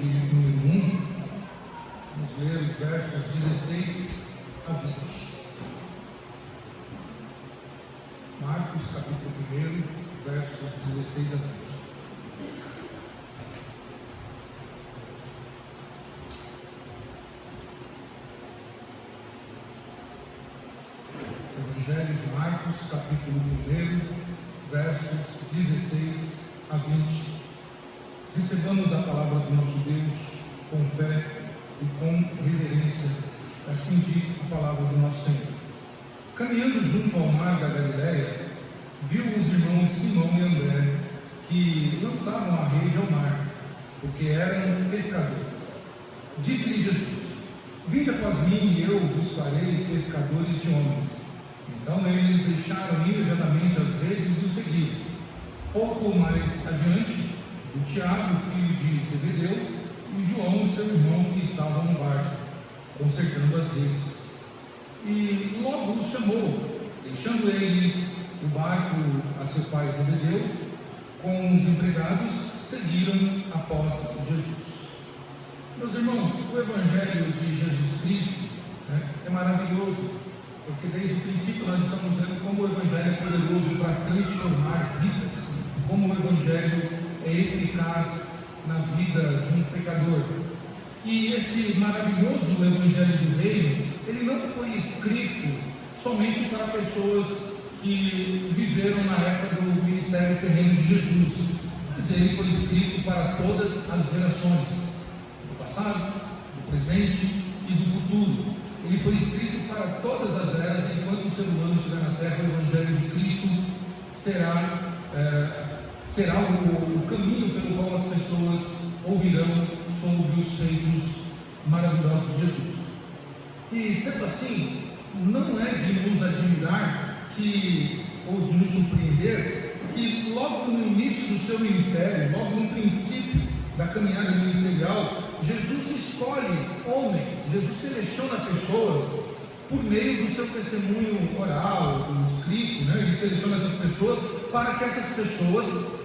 de número 1, vamos ler os versos 16 a 20. Marcos, capítulo 1, versos 16 a 20. Evangelho de Marcos, capítulo 1, versos 16 a 20. Recebamos a palavra do nosso Deus com fé e com reverência. Assim diz a palavra do nosso Senhor. Caminhando junto ao mar da Galileia, viu os irmãos Simão e André, que lançavam a rede ao mar, porque eram pescadores. Disse-lhe Jesus: vinde após mim e eu vos farei pescadores de homens. Então eles deixaram imediatamente as redes e o seguiram. Pouco mais adiante, o Tiago, filho de Zebedeu, e João, seu irmão, que estavam no barco, consertando as redes. E logo os chamou, deixando eles o barco a seu pai Zebedeu, com os empregados, seguiram após Jesus. Meus irmãos, o Evangelho de Jesus Cristo é maravilhoso, porque desde o princípio nós estamos vendo como o Evangelho é poderoso para transformar vidas, como o Evangelho é eficaz na vida de um pecador. E esse maravilhoso Evangelho do Reino, ele não foi escrito somente para pessoas que viveram na época do ministério terreno de Jesus, mas ele foi escrito para todas as gerações, do passado, do presente e do futuro. Ele foi escrito para todas as eras. Enquanto o ser humano estiver na terra, o Evangelho de Cristo será o caminho pelo qual as pessoas ouvirão sobre os feitos maravilhosos de Jesus. E sendo assim, não é de nos admirar ou de nos surpreender que logo no início do seu ministério, logo no princípio da caminhada ministerial, Jesus escolhe homens, Jesus seleciona pessoas por meio do seu testemunho oral, do escrito, ele seleciona essas pessoas para que essas pessoas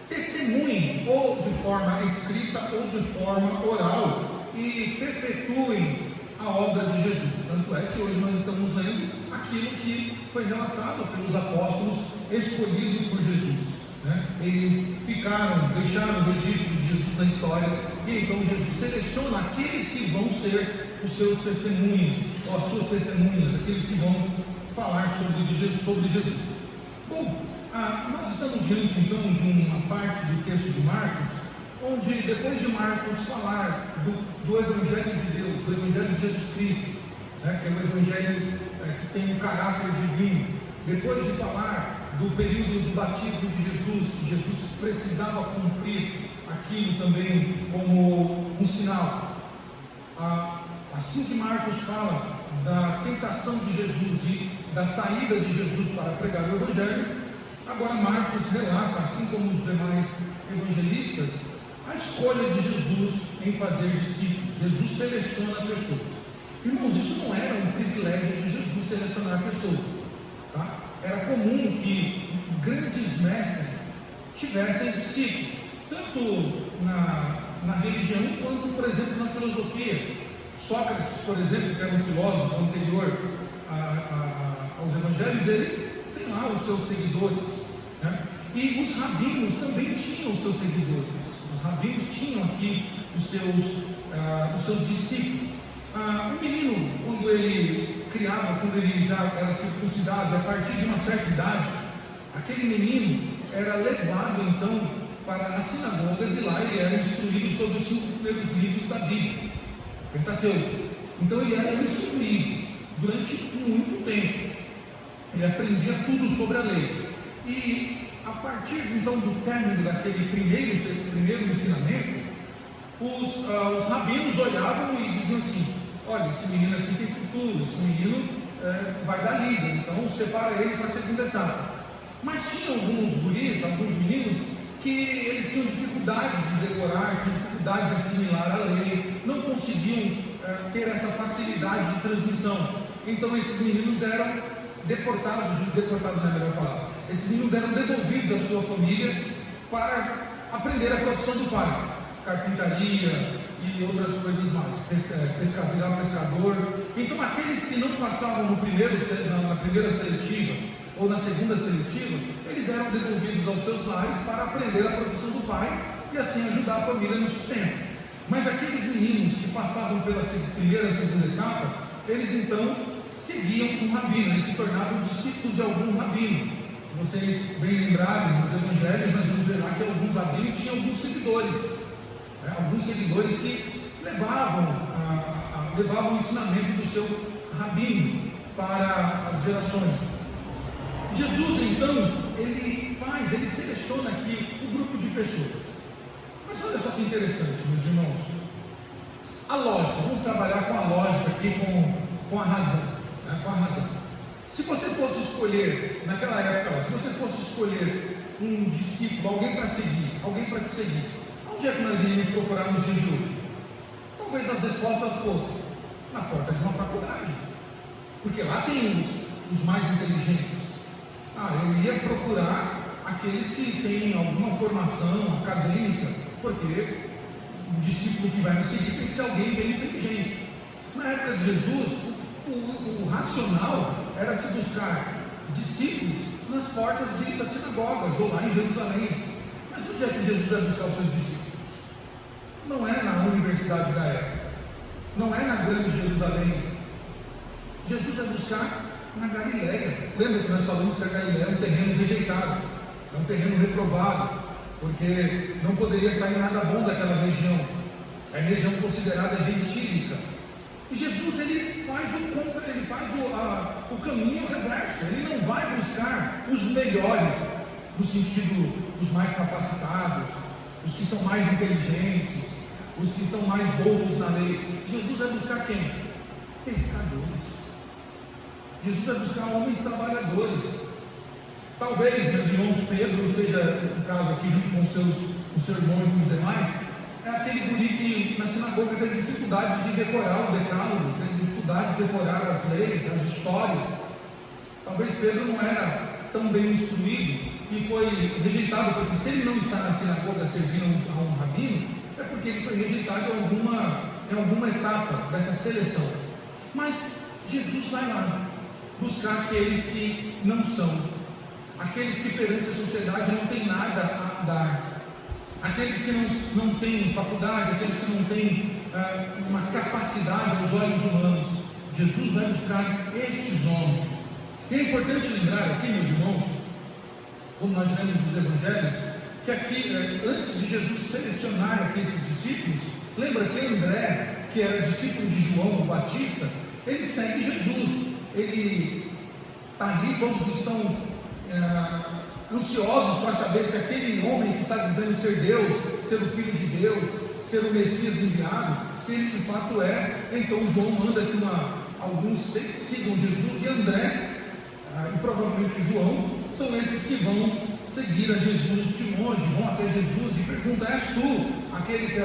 testemunhem ou de forma escrita ou de forma oral e perpetuem a obra de Jesus. Tanto é que hoje nós estamos lendo aquilo que foi relatado pelos apóstolos escolhidos por Jesus. Eles deixaram o registro de Jesus na história, e então Jesus seleciona aqueles que vão ser os seus testemunhos, ou as suas testemunhas, aqueles que vão falar sobre Jesus. Bom, nós estamos diante então de uma parte do texto de Marcos, onde depois de Marcos falar do Evangelho de Deus, do Evangelho de Jesus Cristo, que é o Evangelho que tem um caráter divino, depois de falar do período do batismo de Jesus, que Jesus precisava cumprir aquilo também como um sinal. Assim que Marcos fala da tentação de Jesus e da saída de Jesus para pregar o Evangelho, agora Marcos relata, assim como os demais evangelistas, a escolha de Jesus em fazer discípulos. Jesus seleciona pessoas. Irmãos, isso não era um privilégio de Jesus selecionar pessoas, tá? Era comum que grandes mestres tivessem discípulos, tanto na religião quanto, por exemplo, na filosofia. Sócrates, por exemplo, que era um filósofo anterior aos evangelhos, ele tem lá os seus seguidores, e os rabinos também tinham os seus seguidores. Os rabinos tinham aqui os seus discípulos. Um menino, quando ele já era circuncidado, a partir de uma certa idade, aquele menino era levado então para as sinagogas, e lá ele era instruído sobre os 5 primeiros livros da Bíblia, Pentateuco. Então ele era instruído durante muito tempo, ele aprendia tudo sobre a lei, e a partir então do término daquele primeiro ensinamento, os rabinos olhavam e diziam assim: olha, esse menino aqui tem futuro, esse menino vai dar liga, então separa ele para a segunda etapa. Mas tinha alguns guris, alguns meninos, que eles tinham dificuldade de decorar, tinham dificuldade de assimilar a lei, não conseguiam ter essa facilidade de transmissão. Então esses meninos eram deportados não é a melhor palavra, esses meninos eram devolvidos à sua família para aprender a profissão do pai, carpintaria, e outras coisas mais, virar pescador. Então aqueles que não passavam na primeira seletiva ou na segunda seletiva, eles eram devolvidos aos seus lares para aprender a profissão do pai e assim ajudar a família no sustento. Mas aqueles meninos que passavam pela primeira e segunda etapa, eles então seguiam um rabino, eles se tornavam discípulos de algum rabino. Se vocês bem lembrarem, nos evangelhos nós vamos ver lá que alguns rabinos tinham alguns seguidores que levavam o ensinamento do seu rabino para as gerações. Jesus então, ele seleciona aqui um grupo de pessoas. Mas olha só que interessante, meus irmãos, a lógica, vamos trabalhar com a lógica aqui, com a razão, né? Com a razão. Se você fosse escolher, naquela época, se você fosse escolher um discípulo, alguém para seguir, alguém para te seguir, onde é que nós iríamos procurar nos dias de hoje? Talvez as respostas fossem na porta de uma faculdade, porque lá tem os mais inteligentes. Eu iria procurar aqueles que têm alguma formação acadêmica, porque o discípulo que vai me seguir tem que ser alguém bem inteligente. Na época de Jesus, o racional era se buscar discípulos nas portas das sinagogas, ou lá em Jerusalém. Mas onde é que Jesus vai buscar os seus discípulos? Não é na universidade da época, não é na grande Jerusalém. Jesus vai buscar na Galileia. Lembra que nós falamos que a Galileia é um terreno rejeitado, é um terreno reprovado, porque não poderia sair nada bom daquela região. É a região considerada gentílica. E Jesus ele faz o caminho reverso. Ele não vai buscar os melhores, no sentido os mais capacitados, os que são mais inteligentes, os que são mais bons na lei. Jesus vai buscar quem? Pescadores. Jesus vai buscar homens trabalhadores. Talvez, meus irmãos, Pedro seja o caso aqui, junto com o seu irmão e com os demais, é aquele guri que na sinagoga teve dificuldade de decorar o decálogo, teve dificuldade de decorar as leis, as histórias. Talvez Pedro não era tão bem instruído e foi rejeitado, porque se ele não está na sinagoga servindo a um rabino, é porque ele foi rejeitado em alguma etapa dessa seleção. Mas Jesus vai lá buscar aqueles que não são, aqueles que perante a sociedade não têm nada a dar, aqueles que não têm faculdade, aqueles que não têm uma capacidade aos olhos humanos. Jesus vai buscar estes homens. E é importante lembrar aqui, meus irmãos, como nós vemos nos evangelhos, que aqui, antes de Jesus selecionar aqui esses discípulos, lembra que André, que era discípulo de João o Batista, ele segue Jesus. Ele está ali, todos estão ansiosos para saber se aquele homem que está dizendo ser Deus, ser o Filho de Deus, ser o Messias enviado, se ele de fato é. Então João manda que alguns sigam Jesus, e André e provavelmente João são esses que vão seguir a Jesus de longe, vão até Jesus e perguntam: és tu aquele que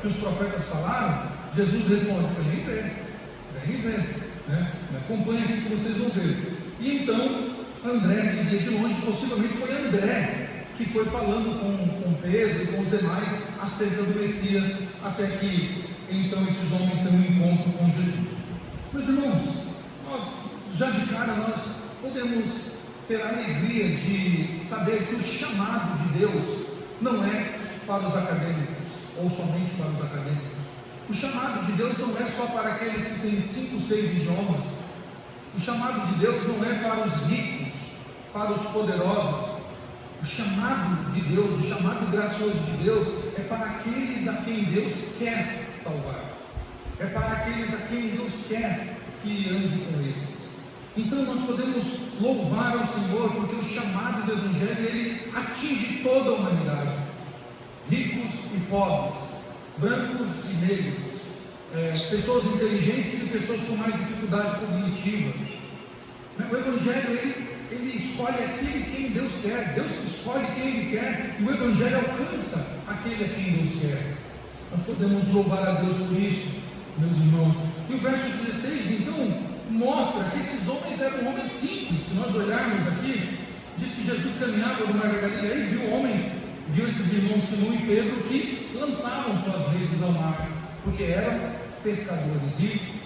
os profetas falaram? Jesus responde: vem ver, né? Me acompanha aqui que vocês vão ver. E então André seguia de longe. Possivelmente foi André que foi falando com Pedro e com os demais acerca do Messias, até que então esses homens têm um encontro com Jesus. Meus irmãos, nós já de cara nós podemos ter a alegria de saber que o chamado de Deus não é para os acadêmicos, ou somente para os acadêmicos. O chamado de Deus não é só para aqueles que têm 5, 6 idiomas. O chamado de Deus não é para os ricos, para os poderosos. O chamado de Deus, o chamado gracioso de Deus é para aqueles a quem Deus quer salvar. É para aqueles a quem Deus quer que ande com eles. Então nós podemos louvar ao Senhor, porque o chamado do Evangelho ele atinge toda a humanidade, ricos e pobres, brancos e negros, pessoas inteligentes e pessoas com mais dificuldade cognitiva. O Evangelho ele escolhe aquele quem Deus quer, Deus escolhe quem Ele quer, e o Evangelho alcança aquele a quem Deus quer. Nós podemos louvar a Deus por isso, meus irmãos. E o verso 16 então mostra que esses homens eram homens simples. Se nós olharmos aqui, diz que Jesus caminhava no mar da Galileia e viu esses irmãos Simão e Pedro que lançavam suas redes ao mar. porque eram pescadores. E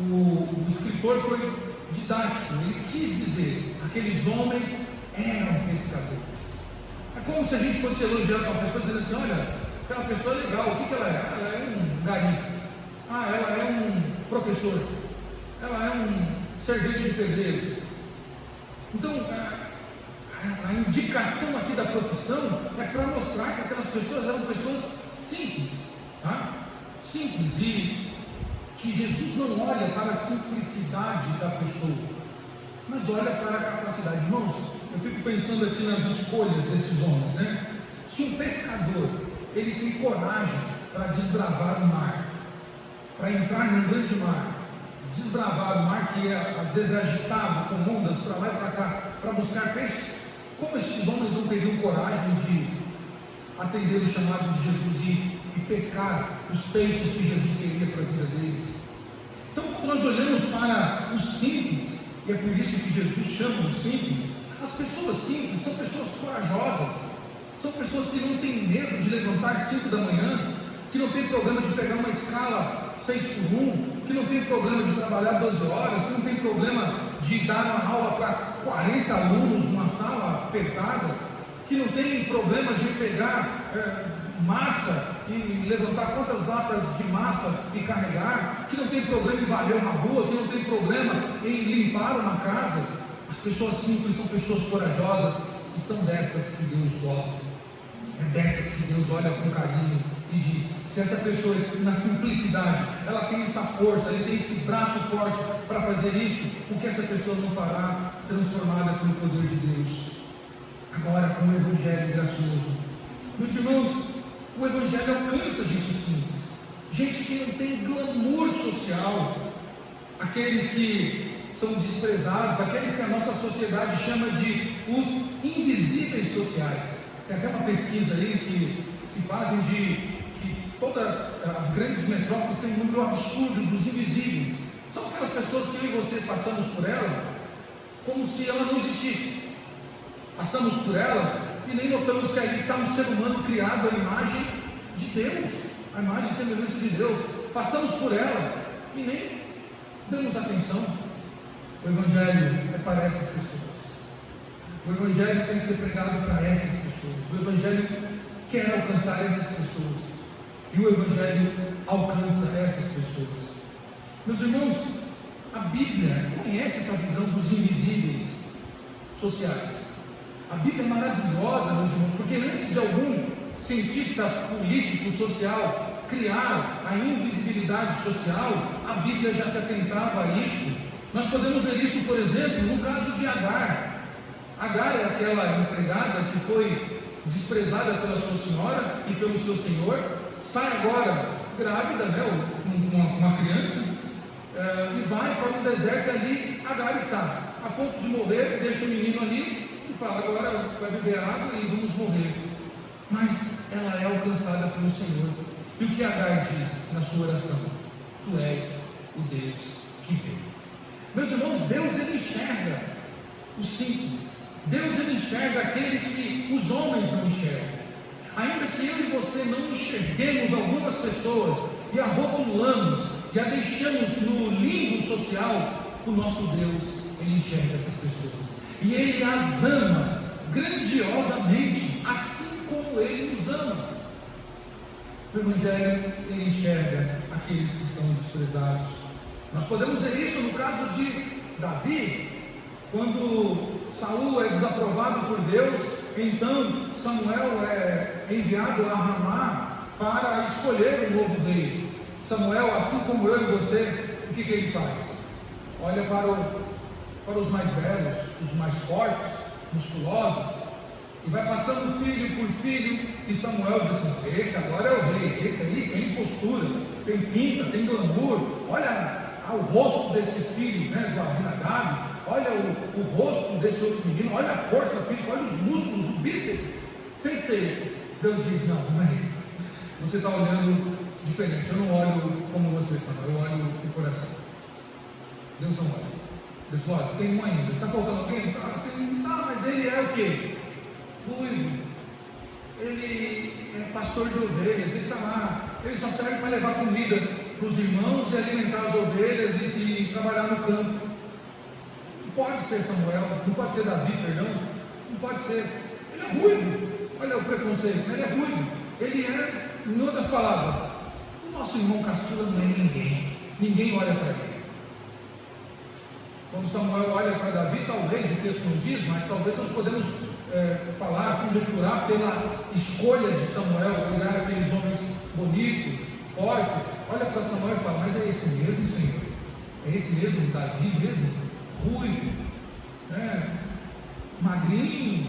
o escritor foi didático, ele quis dizer: aqueles homens eram pescadores. É como se a gente fosse elogiar uma pessoa dizendo assim: olha, aquela pessoa é legal, o que ela é? Ela é um garimpo, ela é um professor, ela é um servente de pedreiro. Então, a indicação aqui da profissão é para mostrar que aquelas pessoas eram pessoas simples, tá? Simples, e que Jesus não olha para a simplicidade da pessoa, mas olha para a capacidade. Irmãos, eu fico pensando aqui nas escolhas desses homens, né? Se um pescador, ele tem coragem para desbravar o mar, para entrar num grande mar, desbravar o mar que às vezes é agitado com ondas para lá e para cá, para buscar peixes, como esses homens não teriam coragem de atender o chamado de Jesus e pescar os peixes que Jesus queria para a vida deles? Então, quando nós olhamos para os simples, e é por isso que Jesus chama os simples, as pessoas simples são pessoas corajosas, são pessoas que não têm medo de levantar 5 da manhã, que não tem problema de pegar uma escala 6x1, que não tem problema de trabalhar 12 horas, que não tem problema de dar uma aula para 40 alunos numa sala apertada, que não tem problema de pegar massa e levantar quantas latas de massa e carregar, que não tem problema em varrer uma rua, que não tem problema em limpar uma casa. As pessoas simples são pessoas corajosas, e são dessas que Deus gosta, é dessas que Deus olha com carinho e diz: se essa pessoa na simplicidade, ela tem essa força, ele tem esse braço forte para fazer isso, o que essa pessoa não fará transformada pelo poder de Deus? Agora, com o Evangelho gracioso, meus irmãos, o Evangelho alcança gente simples, gente que não tem glamour social, aqueles que são desprezados, aqueles que a nossa sociedade chama de os invisíveis sociais. Tem até uma pesquisa aí que se fazem de que todas as grandes metrópoles têm um número absurdo dos invisíveis. São aquelas pessoas que eu e você passamos por ela como se ela não existisse. Passamos por elas e nem notamos que ali está um ser humano criado à imagem de Deus, à imagem e semelhança de Deus. Passamos por ela e nem damos atenção. O Evangelho é para essas pessoas. O Evangelho tem que ser pregado para essas pessoas. O Evangelho quer alcançar essas pessoas. E o Evangelho alcança essas pessoas. Meus irmãos, a Bíblia conhece essa visão dos invisíveis sociais. A Bíblia é maravilhosa, meus irmãos, porque antes de algum cientista político social criar a invisibilidade social, a Bíblia já se atentava a isso. Nós podemos ver isso, por exemplo, no caso de Agar. Agar é aquela empregada que foi desprezada pela sua senhora e pelo seu senhor, sai agora grávida, né, uma criança, e vai para o deserto, e ali Agar está, a ponto de morrer, deixa o menino ali e fala: agora vai beber água e vamos morrer. Mas ela é alcançada pelo Senhor. E o que Agar diz na sua oração? Tu és o Deus que vê. Meus irmãos, Deus ele enxerga o simples. Deus ele enxerga aquele que os homens não enxergam. Ainda que eu e você não enxerguemos algumas pessoas e a rotulamos e a deixamos no limbo social, o nosso Deus ele enxerga essas pessoas e ele as ama grandiosamente, assim como ele nos ama. O Evangelho ele enxerga aqueles que são desprezados. Nós podemos ver isso no caso de Davi, quando Saul é desaprovado por Deus, então Samuel é enviado a Ramá para escolher um novo rei. Samuel, assim como eu e você, o que ele faz? Olha para os mais velhos, os mais fortes, musculosos, e vai passando filho por filho, e Samuel diz assim: esse agora é o rei, esse aí tem postura, tem pinta, tem glamour, olha o rosto desse filho, né, do Abinadab, olha o rosto desse outro menino, olha a força física, olha os músculos, o bíceps, tem que ser esse. Deus diz: não, não é esse, você está olhando diferente, eu não olho como você, Samuel, eu olho o coração. Deus não olha. Deus fala: olha, tem um ainda, está faltando alguém? Mas ele é o quê? Ruivo, ele é pastor de ovelhas, ele está lá ele só serve para levar comida para os irmãos e alimentar as ovelhas e trabalhar no campo. Não pode ser Samuel, não pode ser Davi, perdão, não pode ser. Ele é ruivo, olha o preconceito, ele é ruivo, ele é, em outras palavras, o nosso irmão caçula não é ninguém olha para ele. Quando Samuel olha para Davi, talvez, o texto não diz, mas talvez nós podemos falar, conjecturar pela escolha de Samuel, olhar aqueles homens bonitos, fortes, olha para Samuel e fala, mas é esse mesmo, Senhor? É esse mesmo Davi mesmo? Ruivo, magrinho,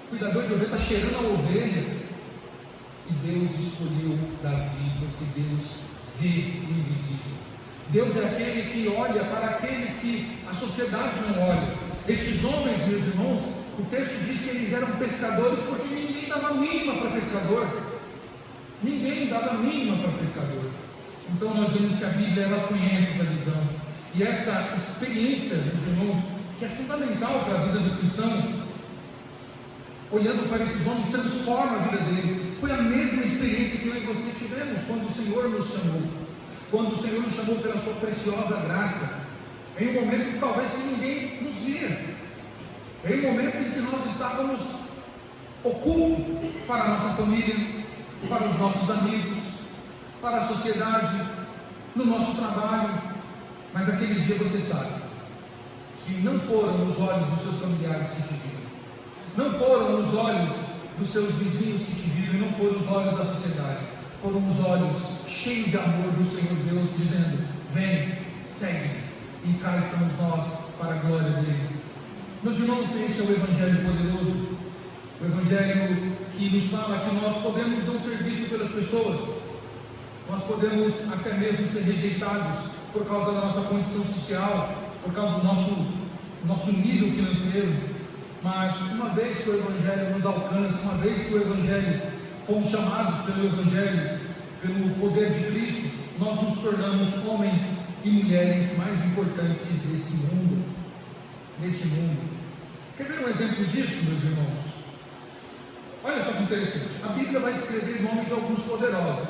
cuidador de ovelha, está cheirando a ovelha. E Deus escolheu Davi, porque Deus vê o invisível. Deus é aquele que olha para aqueles que a sociedade não olha. Esses homens, meus irmãos, o texto diz que eles eram pescadores, porque ninguém dava mínima para pescador. Ninguém dava mínima para pescador. Então nós vemos que a Bíblia, ela conhece essa visão. E essa experiência, meus irmãos, que é fundamental para a vida do cristão, olhando para esses homens, transforma a vida deles. Foi a mesma experiência que eu e você tivemos quando o Senhor nos chamou. Quando o Senhor nos chamou pela sua preciosa graça, em um momento que talvez que ninguém nos via, em um momento em que nós estávamos ocultos para a nossa família, para os nossos amigos, para a sociedade, no nosso trabalho, mas aquele dia você sabe, que não foram os olhos dos seus familiares que te viram, não foram os olhos dos seus vizinhos que te viram, não foram os olhos da sociedade, foram os olhos cheios de amor do Senhor Deus, dizendo, vem, segue, e cá estamos nós, para a glória dele. Meus irmãos, esse é o Evangelho poderoso, o Evangelho que nos fala que nós podemos não ser vistos pelas pessoas, nós podemos até mesmo ser rejeitados por causa da nossa condição social, por causa do nosso nível financeiro, mas uma vez que o Evangelho nos alcança, uma vez que o Evangelho, fomos chamados pelo Evangelho, pelo poder de Cristo, nós nos tornamos homens e mulheres mais importantes desse mundo, neste mundo. Quer ver um exemplo disso, meus irmãos? Olha só que interessante, a Bíblia vai descrever o nome de alguns poderosos,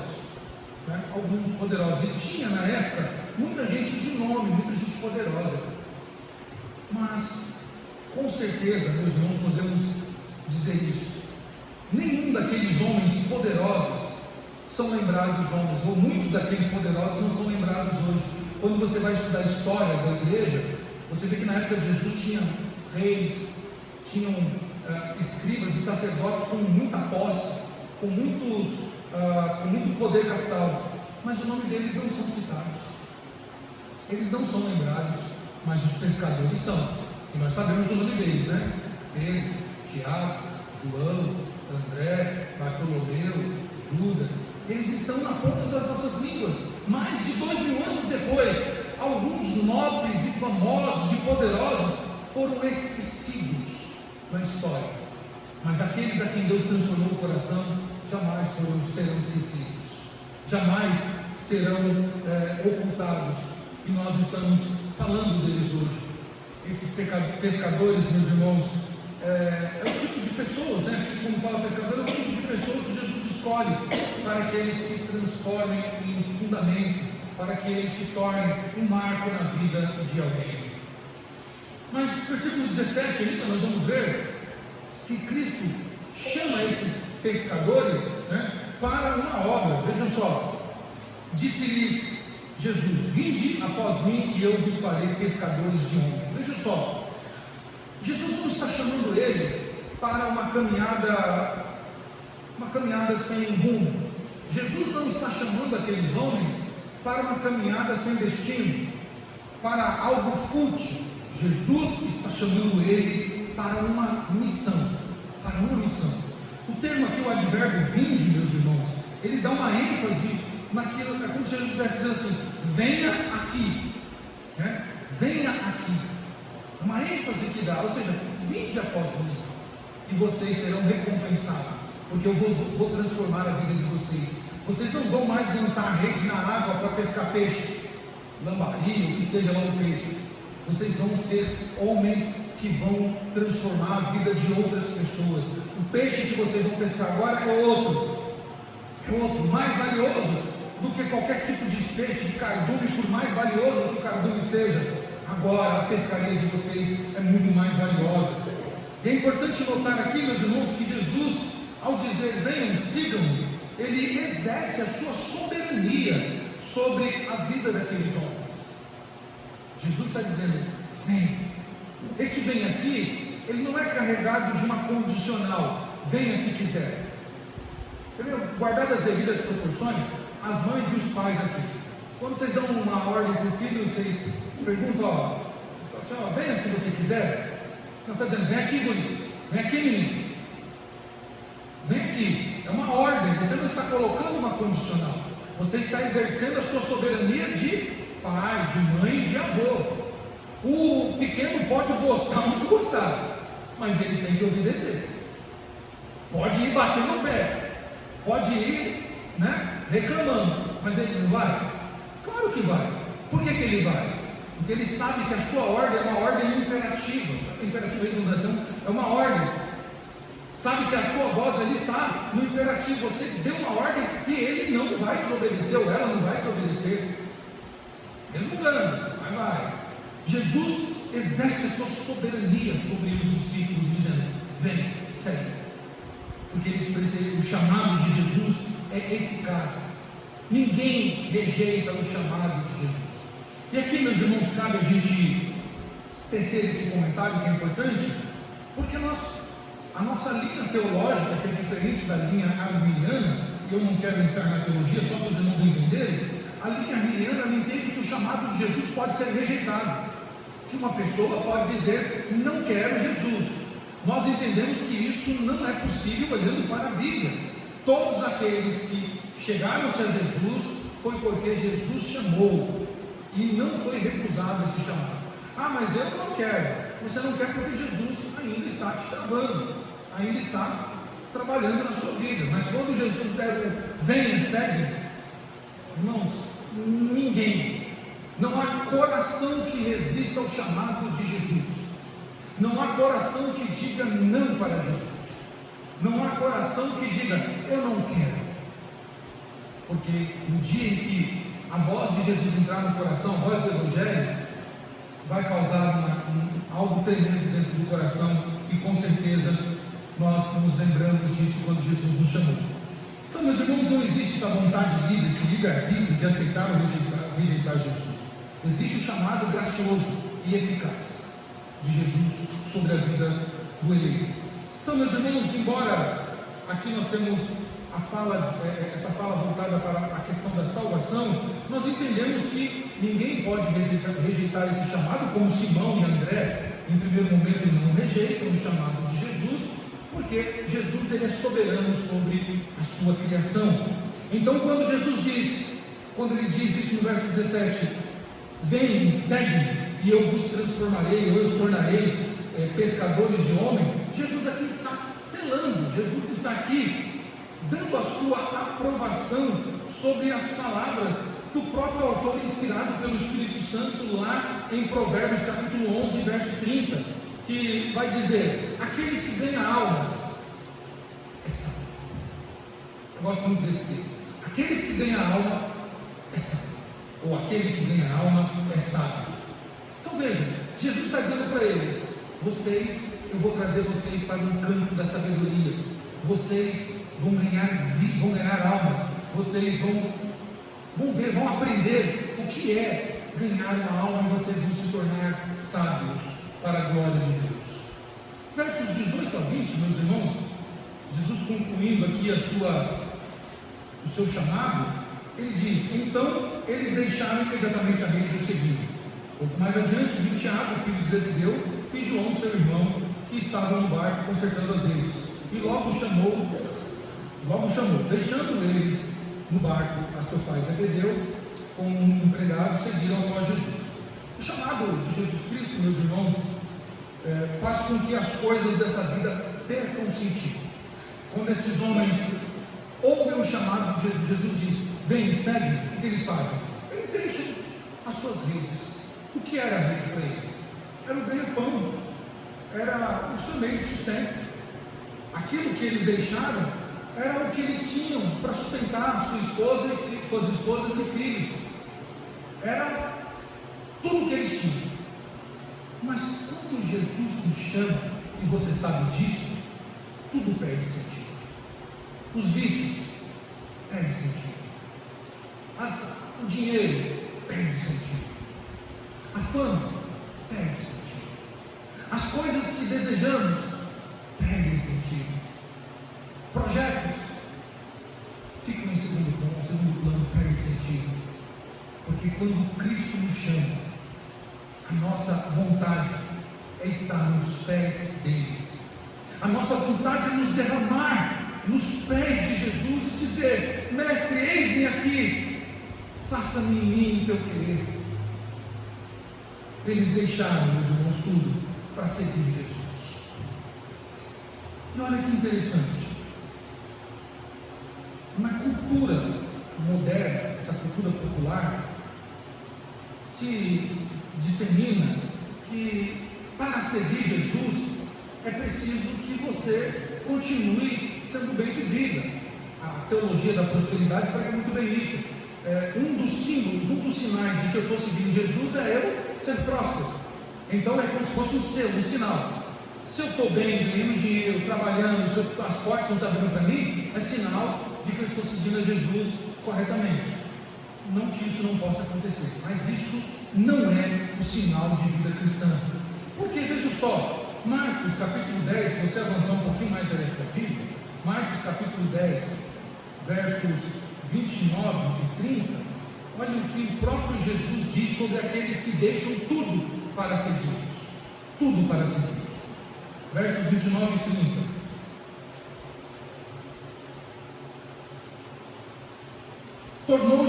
alguns poderosos, e tinha na época muita gente de nome, muita gente poderosa, mas com certeza, meus irmãos, podemos dizer isso, nenhum daqueles homens poderosos são lembrados homens, ou muitos daqueles poderosos não são lembrados hoje. Quando você vai estudar a história da igreja, você vê que na época de Jesus tinha reis, tinham escribas e sacerdotes com muita posse, com muito poder capital, mas o nome deles não são citados, eles não são lembrados, mas os pescadores são, e nós sabemos o nome deles, né? Pedro, Tiago, João, André, Bartolomeu, Judas, eles estão na ponta das nossas línguas. Mais de 2000 anos depois, alguns nobres e famosos e poderosos foram esquecidos na história, mas aqueles a quem Deus transformou o coração jamais serão esquecidos, jamais serão ocultados, e nós estamos falando deles hoje. Esses pescadores, meus irmãos, é o tipo de pessoas, né? Como fala pescador, é o tipo de pessoa que Jesus escolhe para que eles se transformem em fundamento, para que eles se tornem um marco na vida de alguém. Mas versículo 17 ainda nós vamos ver que Cristo chama esses pescadores, para uma obra. Vejam só, disse-lhes Jesus, vinde após mim e eu vos farei pescadores de homens. Vejam só, Jesus não está chamando eles para uma caminhada sem rumo. Jesus não está chamando aqueles homens para uma caminhada sem destino, para algo fútil. Jesus está chamando eles para uma missão, O termo aqui, o advérbio vinde, meus irmãos, ele dá uma ênfase naquilo, é como se Jesus estivesse dizendo assim, venha aqui, venha aqui, uma ênfase que dá, ou seja, vinde após mim, e vocês serão recompensados, porque eu vou transformar a vida de vocês. Vocês não vão mais lançar a rede na água para pescar peixe, lambari, o que seja lá no peixe. Vocês vão ser homens que vão transformar a vida de outras pessoas. O peixe que vocês vão pescar agora é outro, é outro, mais valioso do que qualquer tipo de peixe, de cardume, por mais valioso que o cardume seja. Agora a pescaria de vocês é muito mais valiosa. E é importante notar aqui, meus irmãos, que Jesus, ao dizer venham, sigam-me, ele exerce a sua soberania sobre a vida daqueles homens. Jesus está dizendo, vem. Este vem aqui, ele não é carregado de uma condicional, venha se quiser. Guardadas as devidas proporções, as mães e os pais aqui, quando vocês dão uma ordem para o filho, vocês perguntam, assim, venha se você quiser. Não está dizendo, vem aqui, guri, vem aqui, menino, vem aqui. É uma ordem, você não está colocando uma condicional, você está exercendo a sua soberania de pai, de mãe, de avô. O pequeno pode gostar ou não gostar, mas ele tem que obedecer. Pode ir batendo no pé, pode ir, reclamando, mas ele não vai? Claro que vai. Por que ele vai? Porque ele sabe que a sua ordem é uma ordem imperativa. Imperativa e redundância é uma ordem. Sabe que a tua voz ali está no imperativo. Você deu uma ordem e ele não vai te obedecer, ou ela não vai te obedecer. Mesmo dando, mas vai. Jesus exerce a sua soberania sobre os discípulos, dizendo, vem, segue. Porque o chamado de Jesus é eficaz. Ninguém rejeita o chamado de Jesus. E aqui, meus irmãos, cabe a gente tecer esse comentário que é importante, porque a nossa linha teológica, que é diferente da linha arminiana, e eu não quero entrar na teologia só para os irmãos entenderem, a linha arminiana entende que o chamado de Jesus pode ser rejeitado, que uma pessoa pode dizer, não quero Jesus. Nós entendemos que isso não é possível olhando para a Bíblia. Todos aqueles que chegaram-se a Jesus foi porque Jesus chamou, e não foi recusado esse chamado. Mas eu não quero. Você não quer porque Jesus ainda está te travando, ainda está trabalhando na sua vida. Mas quando Jesus der venha, segue, irmãos, ninguém, não há coração que resista ao chamado de Jesus. Não há coração que diga não para Jesus. Não há coração que diga eu não quero. Porque no dia em que a voz de Jesus entrar no coração, a voz do Evangelho, vai causar algo tremendo dentro do coração, e com certeza nós nos lembramos disso quando Jesus nos chamou. Então, meus irmãos, não existe essa vontade livre, esse livre-arbítrio de aceitar ou rejeitar Jesus. Existe o chamado gracioso e eficaz de Jesus sobre a vida do eleito. Então, meus irmãos, embora aqui nós temos essa fala voltada para a questão da salvação, nós entendemos que ninguém pode rejeitar esse chamado, como Simão e André, em primeiro momento, não rejeitam o chamado de Jesus, porque Jesus ele é soberano sobre a sua criação. Então, quando ele diz isso no verso 17, vem e segue, e eu vos transformarei, ou eu os tornarei pescadores de homem, Jesus aqui está selando, Jesus está aqui dando a sua aprovação sobre as palavras do próprio autor, inspirado pelo Espírito Santo, lá em Provérbios capítulo 11, verso 30, que vai dizer, aquele que ganha almas é sábio. Eu gosto muito desse texto. Aqueles que ganham alma é sábio, ou aquele que ganha alma é sábio. Então veja, Jesus está dizendo para eles, eu vou trazer vocês para um campo da sabedoria, vocês vão ganhar almas, vocês vão aprender o que é ganhar uma alma, e vocês vão se tornar sábios para a glória de Deus. Versos 18 a 20, meus irmãos, Jesus concluindo aqui o seu chamado, ele diz, então eles deixaram imediatamente a rede e o seguiram. Pouco mais adiante, viu Tiago, filho de Zebedeu, e João, seu irmão, que estavam no barco consertando as redes, e logo chamou, deixando eles no barco a seu pai Zebedeu, com um empregado, seguiram após Jesus. O chamado de Jesus Cristo, meus irmãos, faz com que as coisas dessa vida percam sentido. Quando esses homens ouvem o chamado de Jesus, Jesus diz, vem e segue, o que eles fazem? Eles deixam as suas redes. O que era a rede para eles? Era o ganha-pão, era o seu meio de sustento. Aquilo que eles deixaram era o que eles tinham para sustentar sustentar sua esposa suas esposas e filhos. Era tudo que eles tinham. Mas quando Jesus nos chama, e você sabe disso, tudo perde sentido. Os vícios perdem sentido. O dinheiro perde sentido. A fama perde sentido. As coisas que desejamos perdem sentido. Projetos ficam em segundo plano, perdem sentido. Porque quando Cristo nos chama, a nossa vontade é estar nos pés dele. A nossa vontade é nos derramar nos pés de Jesus e dizer: Mestre, eis-me aqui, faça-me em mim o teu querer. Eles deixaram, meus irmãos, tudo para seguir Jesus. E olha que interessante, na cultura moderna, essa cultura popular, se dissemina que para seguir Jesus é preciso que você continue sendo bem de vida. A teologia da prosperidade prega muito bem isso. Um dos símbolos, um dos sinais de que eu estou seguindo Jesus é eu ser próspero. Então é como se fosse um selo, um sinal. Se eu estou bem, ganhando dinheiro, trabalhando, se as portas estão se abrindo para mim, é sinal de que eu estou seguindo a Jesus corretamente. Não que isso não possa acontecer, mas isso não é o sinal de vida cristã. Porque veja só, Marcos capítulo 10, se você avançar um pouquinho mais aí na sua Bíblia, Marcos capítulo 10, versos 29 e 30, olha o que o próprio Jesus diz sobre aqueles que deixam tudo para seguir. Tudo para seguir. Versos 29 e 30. Tornou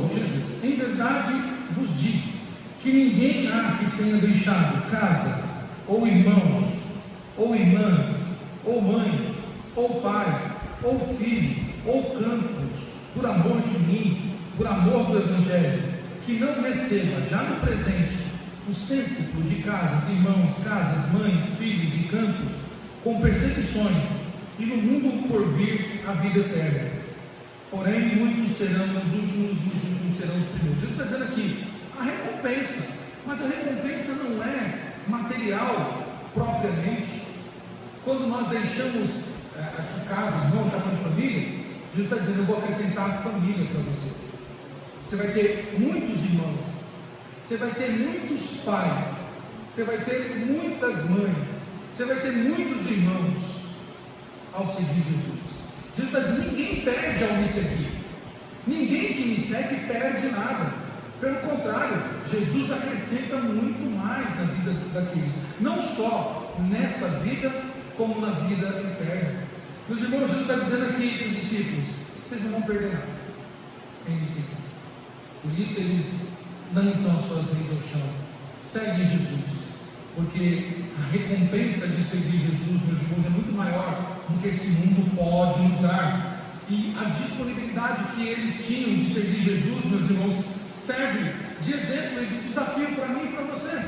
Jesus, em verdade vos digo, que ninguém há que tenha deixado casa, ou irmãos, ou irmãs, ou mãe, ou pai, ou filho, ou campos, por amor de mim, por amor do Evangelho, que não receba já no presente o cêntuplo de casas, irmãos, casas, mães, filhos e campos, com perseguições, e no mundo por vir a vida eterna. Porém, muitos serão os últimos e os últimos serão os primeiros. Jesus está dizendo aqui, a recompensa, mas a recompensa não é material propriamente. Quando nós deixamos aqui casa, irmão, já falando de família, Jesus está dizendo: eu vou acrescentar a família para você. Você vai ter muitos irmãos, você vai ter muitos pais, você vai ter muitas mães, você vai ter muitos irmãos ao seguir Jesus. Jesus está dizendo: ninguém perde ao me seguir, ninguém que me segue perde nada. Pelo contrário, Jesus acrescenta muito mais na vida daqueles, não só nessa vida, como na vida eterna. Meus irmãos, Jesus está dizendo aqui para os discípulos: vocês não vão perder nada em me seguir. Por isso eles lançam as suas vidas ao chão, seguem Jesus, porque a recompensa de seguir Jesus, meus irmãos, é muito maior do que esse mundo pode nos dar. E a disponibilidade que eles tinham de seguir Jesus, meus irmãos, serve de exemplo e de desafio para mim e para você.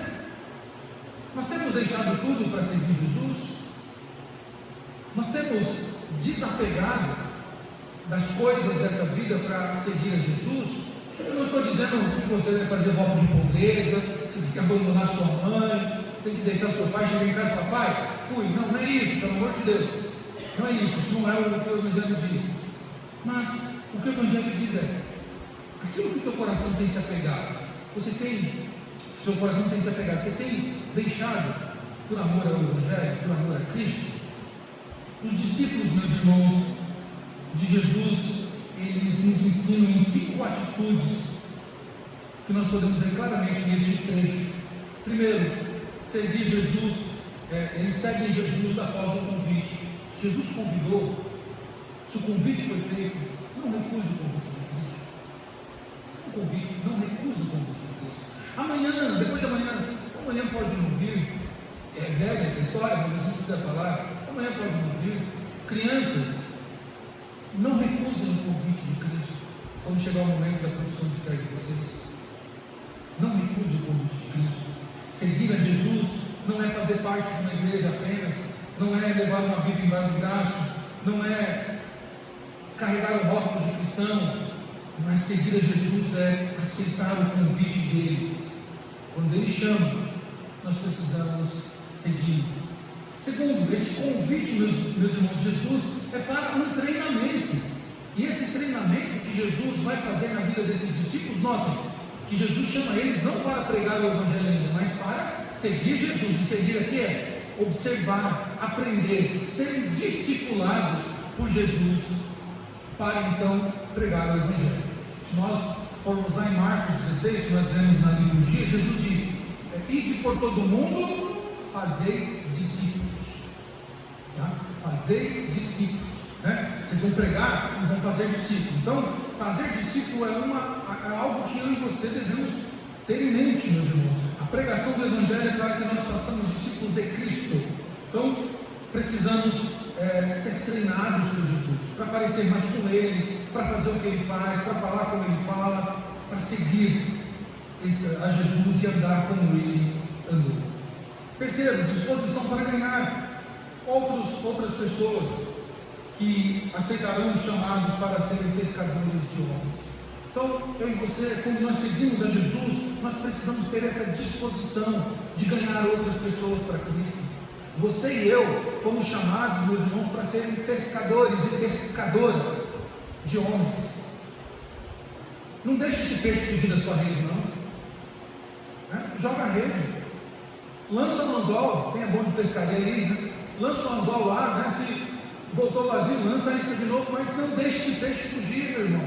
Nós temos deixado tudo para seguir Jesus? Nós temos desapegado das coisas dessa vida para seguir a Jesus? Eu não estou dizendo que você deve fazer voto de pobreza, você tem que abandonar sua mãe, tem que deixar seu pai, chegar em casa e falar: pai, fui. Não, não é isso, pelo amor de Deus. Não é isso, isso não é o que o Evangelho diz. Mas o que o Evangelho diz é: aquilo que o teu coração tem se apegado, seu coração tem se apegado, você tem deixado por amor ao Evangelho, por amor a Cristo? Os discípulos, meus irmãos, de Jesus, eles nos ensinam em 5 atitudes que nós podemos ver claramente neste trecho. Primeiro, seguir Jesus, eles seguem Jesus após o convite. Jesus convidou, se o convite foi feito, não recuse o convite de Cristo. O convite, não recuse o convite de Cristo. Amanhã, depois de amanhã pode não vir. É velha essa história, mas a gente precisa falar. Amanhã pode não vir. Crianças, não recusem o convite de Cristo quando chegar o momento da profissão de fé de vocês. Não recusem o convite de Cristo. Seguir a Jesus não é fazer parte de uma igreja apenas, não é levar uma Bíblia embaixo do braço, não é carregar o rótulo de cristão, mas seguir a Jesus é aceitar o convite dele. Quando ele chama, nós precisamos seguir. Segundo, esse convite, meus irmãos, Jesus é para um treinamento. E esse treinamento que Jesus vai fazer na vida desses discípulos, notem que Jesus chama eles não para pregar o Evangelho ainda, mas para seguir Jesus. E seguir aqui é observar, aprender, serem discipulados por Jesus, para então pregar o Evangelho. Se nós formos lá em Marcos 16, que nós lemos na liturgia, Jesus diz: ide por todo mundo, fazei discípulos. Tá? Fazei discípulos. Né? Vocês vão pregar e vão fazer discípulos. Então, fazer discípulo é algo que eu e você devemos ter em mente, meus irmãos. A pregação do Evangelho é para que nós façamos discípulos de Cristo. Então, precisamos ser treinados por Jesus, para parecer mais com Ele, para fazer o que Ele faz, para falar como Ele fala, para seguir a Jesus e andar como Ele andou. Terceiro, disposição para ganhar outras pessoas que aceitarão os chamados para serem pescadores de homens. Então, eu e você, quando nós seguimos a Jesus, nós precisamos ter essa disposição de ganhar outras pessoas para Cristo. Você e eu fomos chamados, meus irmãos, para serem pescadores e pescadoras de homens. Não deixe esse peixe fugir da sua rede, não. Joga a rede, lança o anzol. Tem a bom de pescaria aí, né? Lança o anzol lá, né? Se voltou vazio, lança a isca de novo, mas não deixe esse peixe fugir, meu irmão.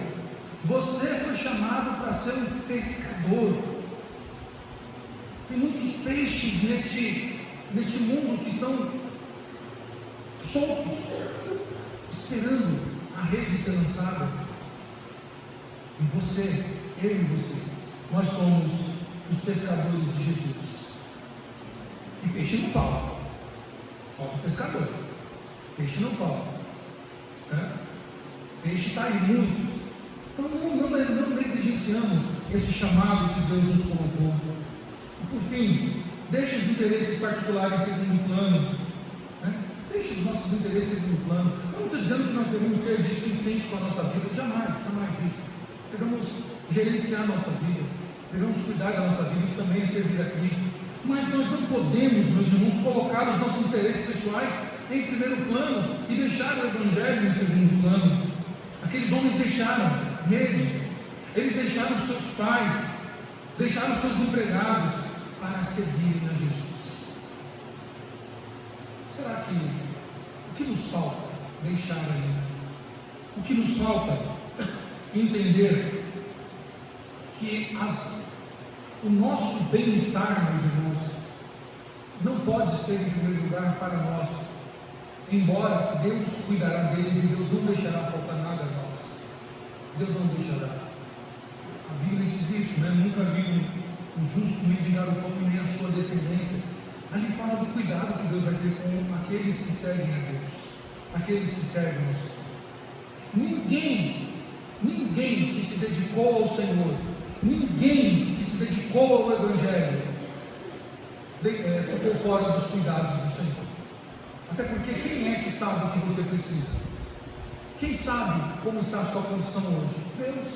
Você foi chamado para ser um pescador. Tem muitos peixes neste mundo que estão soltos, esperando a rede ser lançada. E você, eu e você, nós somos os pescadores de Jesus. E peixe não falta, falta pescador. Peixe não falta, né? Peixe está aí muitos. Então não negligenciamos esse chamado que Deus nos colocou. E por fim, deixe os interesses particulares em segundo plano, né? Deixe os nossos interesses em segundo plano. Eu não estou dizendo que nós devemos ser displicentes com a nossa vida, jamais isso. Devemos gerenciar a nossa vida, devemos cuidar da nossa vida, isso também é servir a Cristo. Mas nós não podemos, meus irmãos, colocar os nossos interesses pessoais em primeiro plano e deixar o Evangelho em segundo plano. Aqueles homens deixaram redes, eles deixaram seus pais, deixaram seus empregados para seguirem a Jesus. Será que o que nos falta deixar ainda? O que nos falta entender que o nosso bem-estar, meus irmãos, não pode ser em primeiro lugar para nós, embora Deus cuidará deles e Deus não deixará faltar nada a nós. Deus não deixará. A Bíblia diz isso, né? Nunca vi o justo mendigar o pão nem a sua descendência. Ali fala do cuidado que Deus vai ter com aqueles que seguem a Deus, aqueles que servem ao Senhor. Ninguém que se dedicou ao Senhor, ninguém que se dedicou ao Evangelho ficou fora dos cuidados do Senhor. Até porque quem é que sabe o que você precisa? Quem sabe como está a sua condição hoje? Deus.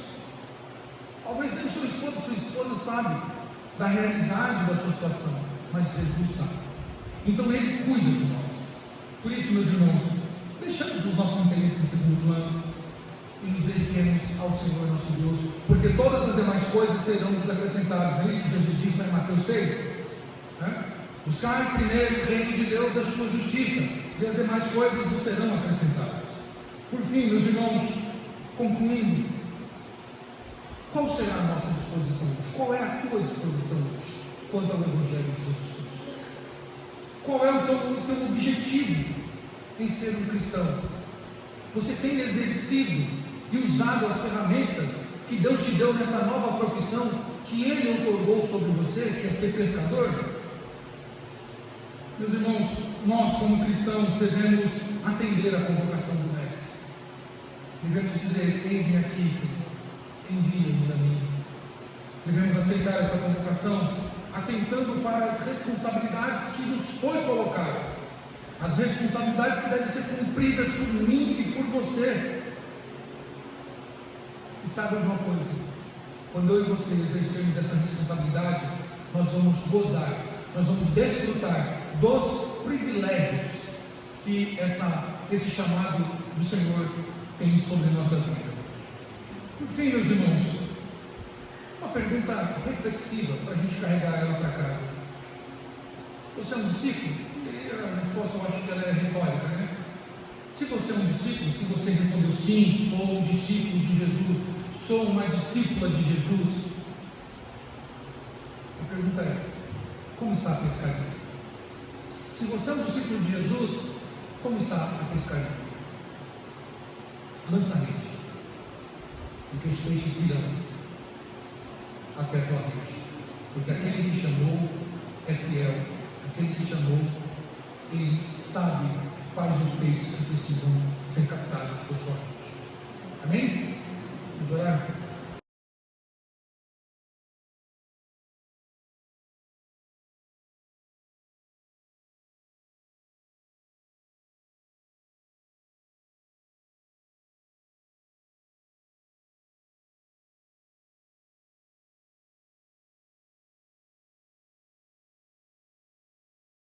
Talvez nem sua esposa sabe da realidade da sua situação, mas Jesus sabe. Então Ele cuida de nós. Por isso, meus irmãos, deixamos os nossos interesses em segundo plano e nos dediquemos ao Senhor nosso Deus, porque todas as demais coisas serão nos acrescentadas. Não é isso que Jesus disse lá em Mateus 6? Né? Buscar primeiro o reino de Deus e a sua justiça, e as demais coisas nos serão acrescentadas. Por fim, meus irmãos, concluindo, qual será a nossa disposição hoje? Qual é a tua disposição hoje quanto ao Evangelho de Jesus Cristo? Qual é o teu objetivo em ser um cristão? Você tem exercido e usado as ferramentas que Deus te deu nessa nova profissão que Ele otorgou sobre você, que é ser pescador? Meus irmãos, nós como cristãos devemos atender à convocação do Mestre. Devemos dizer: eis-me aqui, Senhor, envia-me a mim. Devemos aceitar essa convocação, atentando para as responsabilidades que nos foi colocada, as responsabilidades que devem ser cumpridas por mim e por você. E sabe de uma coisa? Quando eu e você exercermos essa responsabilidade, nós vamos gozar, nós vamos desfrutar dos privilégios que esse chamado do Senhor tem sobre a nossa vida. Enfim, meus irmãos, uma pergunta reflexiva para a gente carregar ela para casa. Você é um discípulo? E a resposta eu acho que ela é retórica, né? Se você é um discípulo, se você respondeu sim, sou um discípulo de Jesus, sou uma discípula de Jesus, a pergunta é: como está a pescaria? Se você é um discípulo de Jesus, como está a pescaria? Lança a rede, porque os peixes virão até a tua rede, porque aquele que chamou é fiel, aquele que chamou, ele sabe quais os peixes que precisam ser captados por sua rede. Amém? Vamos orar?